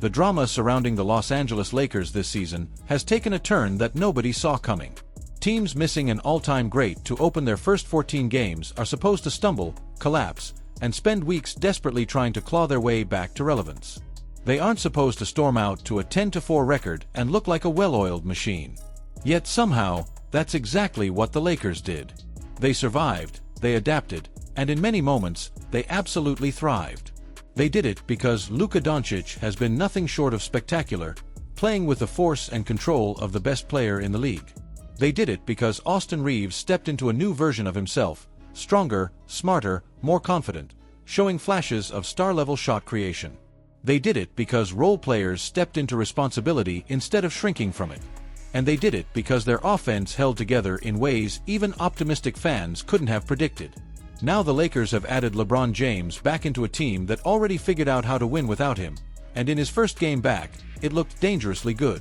The drama surrounding the Los Angeles Lakers this season has taken a turn that nobody saw coming. Teams missing an all-time great to open their first 14 games are supposed to stumble, collapse, and spend weeks desperately trying to claw their way back to relevance. They aren't supposed to storm out to a 10-4 record and look like a well-oiled machine. Yet somehow, that's exactly what the Lakers did. They survived, they adapted, and in many moments, they absolutely thrived. They did it because Luka Dončić has been nothing short of spectacular, playing with the force and control of the best player in the league. They did it because Austin Reaves stepped into a new version of himself, stronger, smarter, more confident, showing flashes of star-level shot creation. They did it because role players stepped into responsibility instead of shrinking from it. And they did it because their offense held together in ways even optimistic fans couldn't have predicted. Now the Lakers have added LeBron James back into a team that already figured out how to win without him, and in his first game back, it looked dangerously good.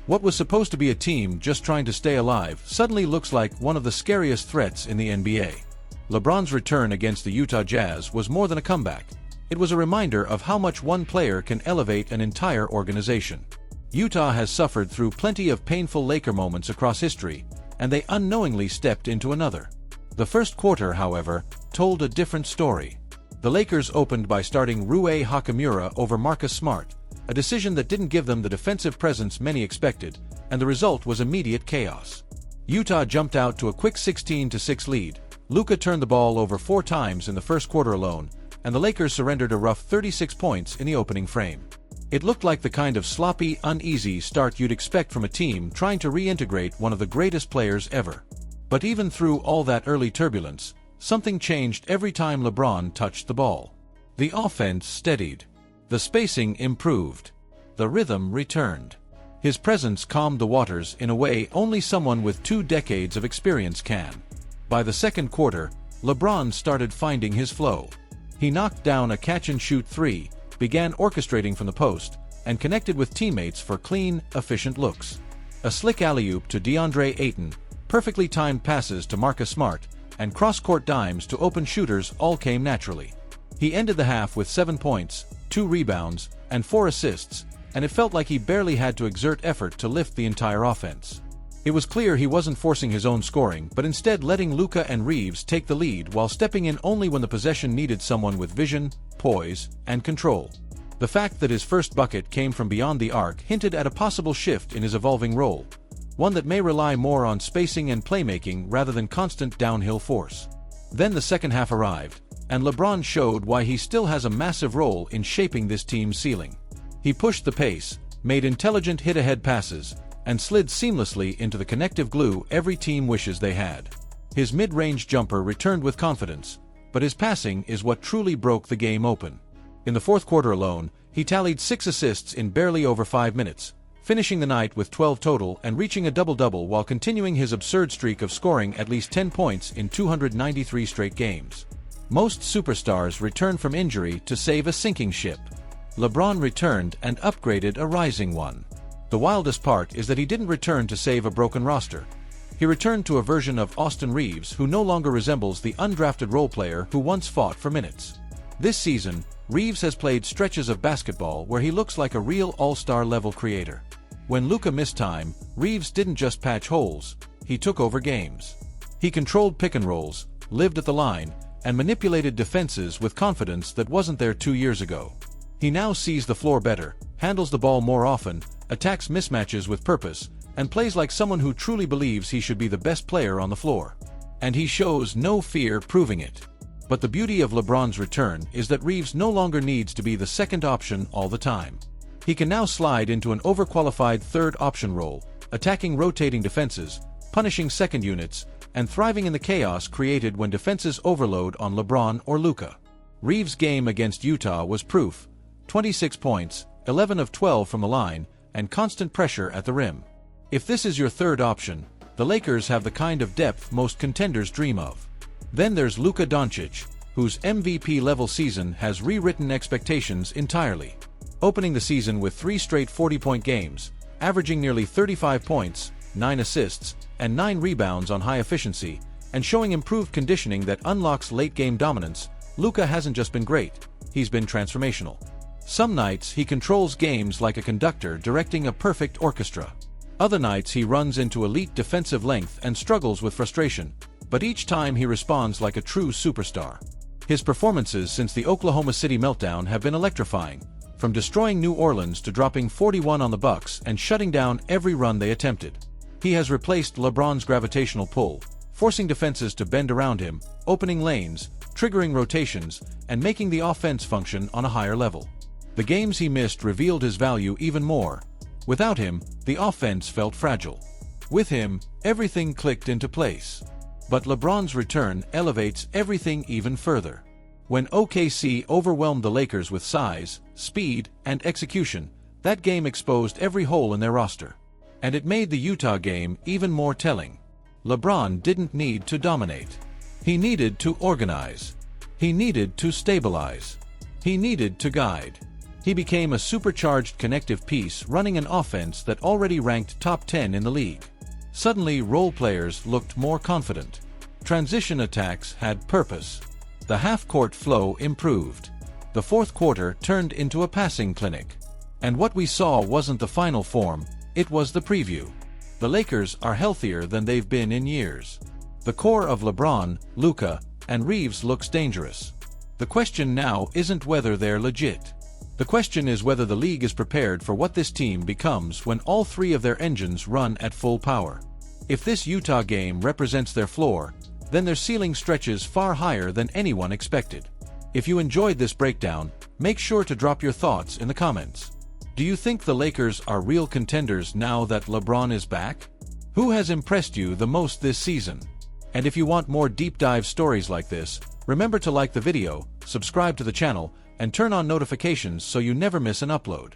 What was supposed to be a team just trying to stay alive suddenly looks like one of the scariest threats in the NBA. LeBron's return against the Utah Jazz was more than a comeback. It was a reminder of how much one player can elevate an entire organization. Utah has suffered through plenty of painful Laker moments across history, and they unknowingly stepped into another. The first quarter, however, told a different story. The Lakers opened by starting Rui Hachimura over Marcus Smart, a decision that didn't give them the defensive presence many expected, and the result was immediate chaos. Utah jumped out to a quick 16-6 lead. Luka turned the ball over 4 times in the first quarter alone, and the Lakers surrendered a rough 36 points in the opening frame. It looked like the kind of sloppy, uneasy start you'd expect from a team trying to reintegrate one of the greatest players ever. But even through all that early turbulence, something changed every time LeBron touched the ball. The offense steadied. The spacing improved. The rhythm returned. His presence calmed the waters in a way only someone with 2 decades of experience can. By the second quarter, LeBron started finding his flow. He knocked down a catch-and-shoot 3, began orchestrating from the post, and connected with teammates for clean, efficient looks. A slick alley-oop to DeAndre Ayton, perfectly timed passes to Marcus Smart, and cross-court dimes to open shooters all came naturally. He ended the half with 7 points, 2 rebounds, and 4 assists, and it felt like he barely had to exert effort to lift the entire offense. It was clear he wasn't forcing his own scoring, but instead letting Luka and Reaves take the lead while stepping in only when the possession needed someone with vision, poise, and control. The fact that his first bucket came from beyond the arc hinted at a possible shift in his evolving role, one that may rely more on spacing and playmaking rather than constant downhill force. Then the second half arrived, and LeBron showed why he still has a massive role in shaping this team's ceiling. He pushed the pace, made intelligent hit-ahead passes, and slid seamlessly into the connective glue every team wishes they had. His mid-range jumper returned with confidence, but his passing is what truly broke the game open. In the fourth quarter alone, he tallied 6 assists in barely over 5 minutes, finishing the night with 12 total and reaching a double-double while continuing his absurd streak of scoring at least 10 points in 293 straight games. Most superstars return from injury to save a sinking ship. LeBron returned and upgraded a rising one. The wildest part is that he didn't return to save a broken roster. He returned to a version of Austin Reaves who no longer resembles the undrafted role player who once fought for minutes. This season, Reaves has played stretches of basketball where he looks like a real all-star level creator. When Luka missed time, Reaves didn't just patch holes, he took over games. He controlled pick and rolls, lived at the line, and manipulated defenses with confidence that wasn't there 2 years ago. He now sees the floor better, handles the ball more often, attacks mismatches with purpose, and plays like someone who truly believes he should be the best player on the floor. And he shows no fear proving it. But the beauty of LeBron's return is that Reaves no longer needs to be the second option all the time. He can now slide into an overqualified third option role, attacking rotating defenses, punishing second units, and thriving in the chaos created when defenses overload on LeBron or Luka. Reaves' game against Utah was proof: 26 points, 11 of 12 from the line, and constant pressure at the rim. If this is your third option, the Lakers have the kind of depth most contenders dream of. Then there's Luka Dončić, whose MVP-level season has rewritten expectations entirely. Opening the season with 3 straight 40-point games, averaging nearly 35 points, 9 assists, and 9 rebounds on high efficiency, and showing improved conditioning that unlocks late-game dominance, Luka hasn't just been great, he's been transformational. Some nights he controls games like a conductor directing a perfect orchestra. Other nights he runs into elite defensive length and struggles with frustration, but each time he responds like a true superstar. His performances since the Oklahoma City meltdown have been electrifying, from destroying New Orleans to dropping 41 on the Bucks and shutting down every run they attempted. He has replaced LeBron's gravitational pull, forcing defenses to bend around him, opening lanes, triggering rotations, and making the offense function on a higher level. The games he missed revealed his value even more. Without him, the offense felt fragile. With him, everything clicked into place. But LeBron's return elevates everything even further. When OKC overwhelmed the Lakers with size, speed, and execution, that game exposed every hole in their roster. And it made the Utah game even more telling. LeBron didn't need to dominate. He needed to organize. He needed to stabilize. He needed to guide. He became a supercharged connective piece running an offense that already ranked top 10 in the league. Suddenly, role players looked more confident. Transition attacks had purpose. The half-court flow improved. The fourth quarter turned into a passing clinic. And what we saw wasn't the final form, it was the preview. The Lakers are healthier than they've been in years. The core of LeBron, Luka, and Reaves looks dangerous. The question now isn't whether they're legit. The question is whether the league is prepared for what this team becomes when all three of their engines run at full power. If this Utah game represents their floor, then their ceiling stretches far higher than anyone expected. If you enjoyed this breakdown, make sure to drop your thoughts in the comments. Do you think the Lakers are real contenders now that LeBron is back? Who has impressed you the most this season? And if you want more deep dive stories like this, remember to like the video, subscribe to the channel, and turn on notifications so you never miss an upload.